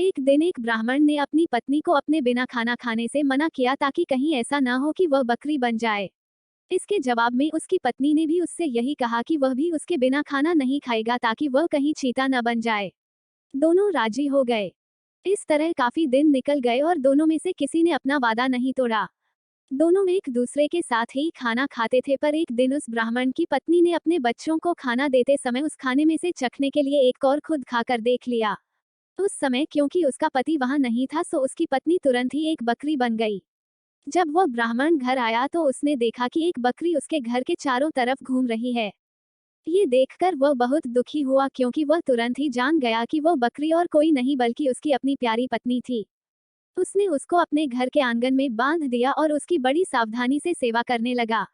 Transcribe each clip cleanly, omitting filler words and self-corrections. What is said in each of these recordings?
एक दिन एक ब्राह्मण ने अपनी पत्नी को अपने बिना खाना खाने से मना किया ताकि कहीं ऐसा न हो कि वह बकरी बन जाए। इसके जवाब में उसकी पत्नी ने भी उससे यही कहा कि वह भी उसके बिना खाना नहीं खाएगा ताकि वह कहीं चीता न बन जाए। दोनों राजी हो गए। इस तरह काफी दिन निकल गए और दोनों में से किसी ने अपना वादा नहीं तोड़ा। दोनों एक दूसरे के साथ ही खाना खाते थे, पर एक दिन उस ब्राह्मण की पत्नी ने अपने बच्चों को खाना देते समय उस खाने में से चखने के लिए एक और खुद खाकर देख लिया। उस समय क्योंकि उसका पति वहां नहीं था, सो उसकी पत्नी तुरंत ही एक बकरी बन गई। जब वह ब्राह्मण घर आया तो उसने देखा कि एक बकरी उसके घर के चारों तरफ घूम रही है। ये देखकर वह बहुत दुखी हुआ क्योंकि वह तुरंत ही जान गया कि वह बकरी और कोई नहीं बल्कि उसकी अपनी प्यारी पत्नी थी। उसने उसको अपने घर के आंगन में बांध दिया और उसकी बड़ी सावधानी से सेवा करने लगा।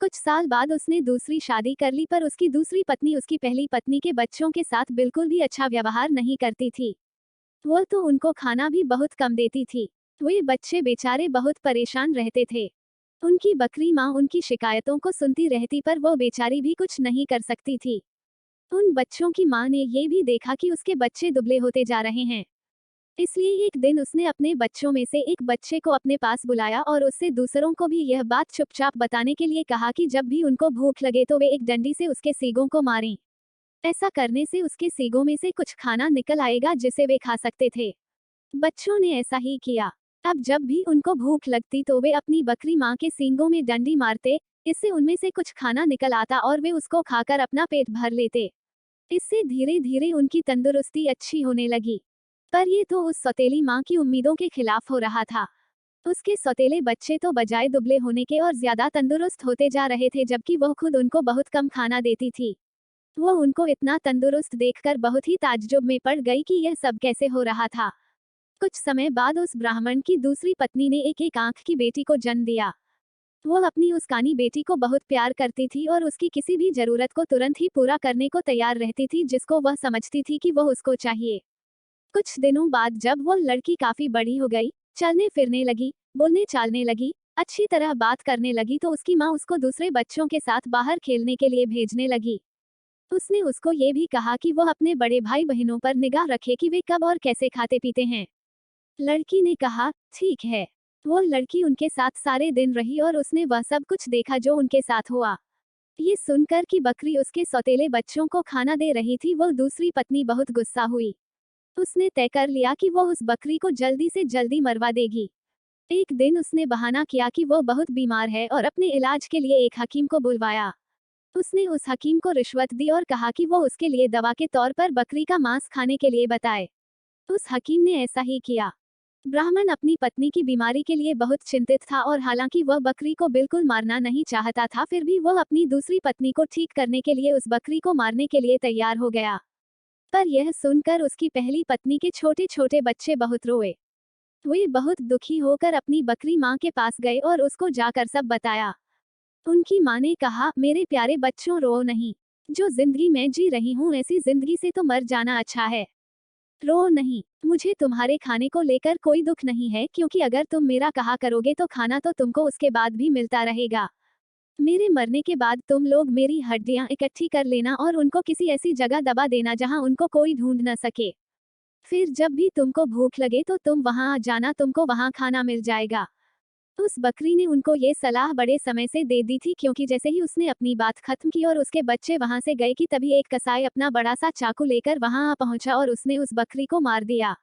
कुछ साल बाद उसने दूसरी शादी कर ली, पर उसकी दूसरी पत्नी उसकी पहली पत्नी के बच्चों के साथ बिल्कुल भी अच्छा व्यवहार नहीं करती थी। वह तो उनको खाना भी बहुत कम देती थी। वे बच्चे बेचारे बहुत परेशान रहते थे। उनकी बकरी माँ उनकी शिकायतों को सुनती रहती, पर वो बेचारी भी कुछ नहीं कर सकती थी। उन बच्चों की माँ ने ये भी देखा कि उसके बच्चे दुबले होते जा रहे हैं। इसलिए एक दिन उसने अपने बच्चों में से एक बच्चे को अपने पास बुलाया और उससे दूसरों को भी यह बात चुपचाप बताने के लिए कहा कि जब भी उनको भूख लगे तो वे एक डंडी से उसके सींगों को मारें। ऐसा करने से उसके सींगों में से कुछ खाना निकल आएगा जिसे वे खा सकते थे। बच्चों ने ऐसा ही किया। अब जब भी उनको भूख लगती तो वे अपनी बकरी माँ के सींगों में डंडी मारते। इससे उनमें से कुछ खाना निकल आता और वे उसको खाकर अपना पेट भर लेते। इससे धीरे धीरे उनकी तंदुरुस्ती अच्छी होने लगी। पर ये तो उस सौतेली माँ की उम्मीदों के खिलाफ हो रहा था। उसके सौतेले बच्चे तो बजाय दुबले होने के और ज्यादा तंदुरुस्त होते जा रहे थे, जबकि वह खुद उनको बहुत कम खाना देती थी। वह उनको इतना तंदुरुस्त देखकर बहुत ही ताज्जुब में पड़ गई कि यह सब कैसे हो रहा था। कुछ समय बाद उस ब्राह्मण की दूसरी पत्नी ने एक आंख की बेटी को जन्म दिया। वह अपनी उस कानी बेटी को बहुत प्यार करती थी और उसकी किसी भी जरूरत को तुरंत ही पूरा करने को तैयार रहती थी, जिसको वह समझती थी कि वह उसको चाहिए। कुछ दिनों बाद जब वह लड़की काफी बड़ी हो गई, चलने फिरने लगी, बोलने चालने लगी, अच्छी तरह बात करने लगी, तो उसकी माँ उसको दूसरे बच्चों के साथ बाहर खेलने के लिए भेजने लगी। उसने उसको ये भी कहा कि वह अपने बड़े भाई बहनों पर निगाह रखे कि वे कब और कैसे खाते पीते हैं। लड़की ने कहा, ठीक है। वो लड़की उनके साथ सारे दिन रही और उसने वह सब कुछ देखा जो उनके साथ हुआ। ये सुनकर कि बकरी उसके सौतेले बच्चों को खाना दे रही थी, वो दूसरी पत्नी बहुत गुस्सा हुई। उसने तय कर लिया कि वो उस बकरी को जल्दी से जल्दी मरवा देगी। एक दिन उसने बहाना किया कि वो बहुत बीमार है और अपने इलाज के लिए एक हकीम को बुलवाया। उसने उस हकीम को रिश्वत दी और कहा कि वो उसके लिए दवा के तौर पर बकरी का मांस खाने के लिए बताए। उस हकीम ने ऐसा ही किया। ब्राह्मण अपनी पत्नी की बीमारी के लिए बहुत चिंतित था और हालांकि वह बकरी को बिल्कुल मारना नहीं चाहता था, फिर भी वह अपनी दूसरी पत्नी को ठीक करने के लिए उस बकरी को मारने के लिए तैयार हो गया। पर यह सुनकर उसकी पहली पत्नी के छोटे छोटे बच्चे बहुत रोए। वे बहुत दुखी होकर अपनी बकरी माँ के पास गए और उसको जाकर सब बताया। उनकी माँ ने कहा, मेरे प्यारे बच्चों, रो नहीं। जो जिंदगी मैं जी रही हूँ ऐसी जिंदगी से तो मर जाना अच्छा है। रो नहीं। मुझे तुम्हारे खाने को लेकर कोई दुख नहीं है, क्योंकि अगर तुम मेरा कहा करोगे तो खाना तो तुमको उसके बाद भी मिलता रहेगा। मेरे मरने के बाद तुम लोग मेरी हड्डियां इकट्ठी कर लेना और उनको किसी ऐसी जगह दबा देना जहां उनको कोई ढूंढ न सके। फिर जब भी तुमको भूख लगे तो तुम वहां आ जाना, तुमको वहां खाना मिल जाएगा। उस बकरी ने उनको ये सलाह बड़े समय से दे दी थी, क्योंकि जैसे ही उसने अपनी बात खत्म की और उसके बच्चे वहां से गए कि तभी एक कसाई अपना बड़ा सा चाकू लेकर वहां आ पहुंचा और उसने उस बकरी को मार दिया।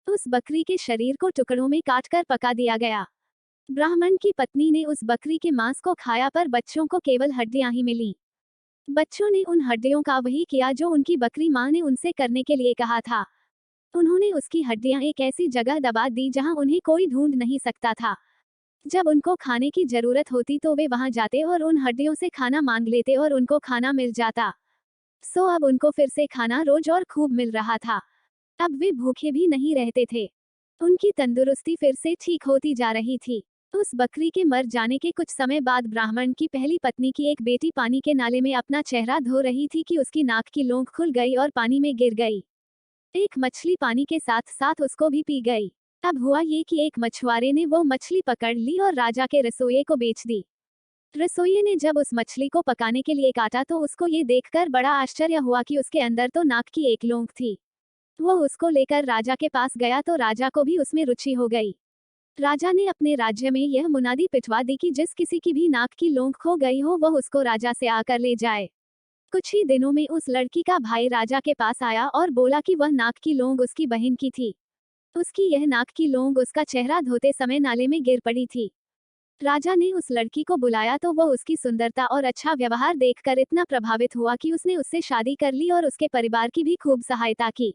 उस बकरी के शरीर को टुकड़ों में काटकर पका दिया गया। ब्राह्मण की पत्नी ने उस बकरी के मांस को खाया, पर बच्चों को केवल हड्डियां ही मिली। बच्चों ने उन हड्डियों का वही किया जो उनकी बकरी माँ ने उनसे करने के लिए कहा था। उन्होंने उसकी हड्डियां एक ऐसी जगह दबा दी जहां उन्हें कोई ढूंढ नहीं सकता था। जब उनको खाने की जरूरत होती तो वे वहां जाते और उन हड्डियों से खाना मांग लेते और उनको खाना मिल जाता। सो अब उनको फिर से खाना रोज और खूब मिल रहा था। अब वे भूखे भी नहीं रहते थे। उनकी तंदुरुस्ती फिर से ठीक होती जा रही थी। उस बकरी के मर जाने के कुछ समय बाद ब्राह्मण की पहली पत्नी की एक बेटी पानी के नाले में अपना चेहरा धो रही थी कि उसकी नाक की लोंग खुल गई और पानी में गिर गई। एक मछली पानी के साथ साथ उसको भी पी गई। अब हुआ ये कि एक मछुआरे ने वो मछली पकड़ ली और राजा के रसोइये को बेच दी। रसोइये ने जब उस मछली को पकाने के लिए काटा तो उसको ये देखकर बड़ा आश्चर्य हुआ कि उसके अंदर तो नाक की एक लोंग थी। वह उसको लेकर राजा के पास गया तो राजा को भी उसमें रुचि हो गई। राजा ने अपने राज्य में यह मुनादी पिटवा दी कि जिस किसी की भी नाक की लौंग खो गई हो वह उसको राजा से आकर ले जाए। कुछ ही दिनों में उस लड़की का भाई राजा के पास आया और बोला कि वह नाक की लौंग उसकी बहन की थी। उसकी यह नाक की लौंग उसका चेहरा धोते समय नाले में गिर पड़ी थी। राजा ने उस लड़की को बुलाया तो वह उसकी सुंदरता और अच्छा व्यवहार देखकर इतना प्रभावित हुआ कि उसने उससे शादी कर ली और उसके परिवार की भी खूब सहायता की।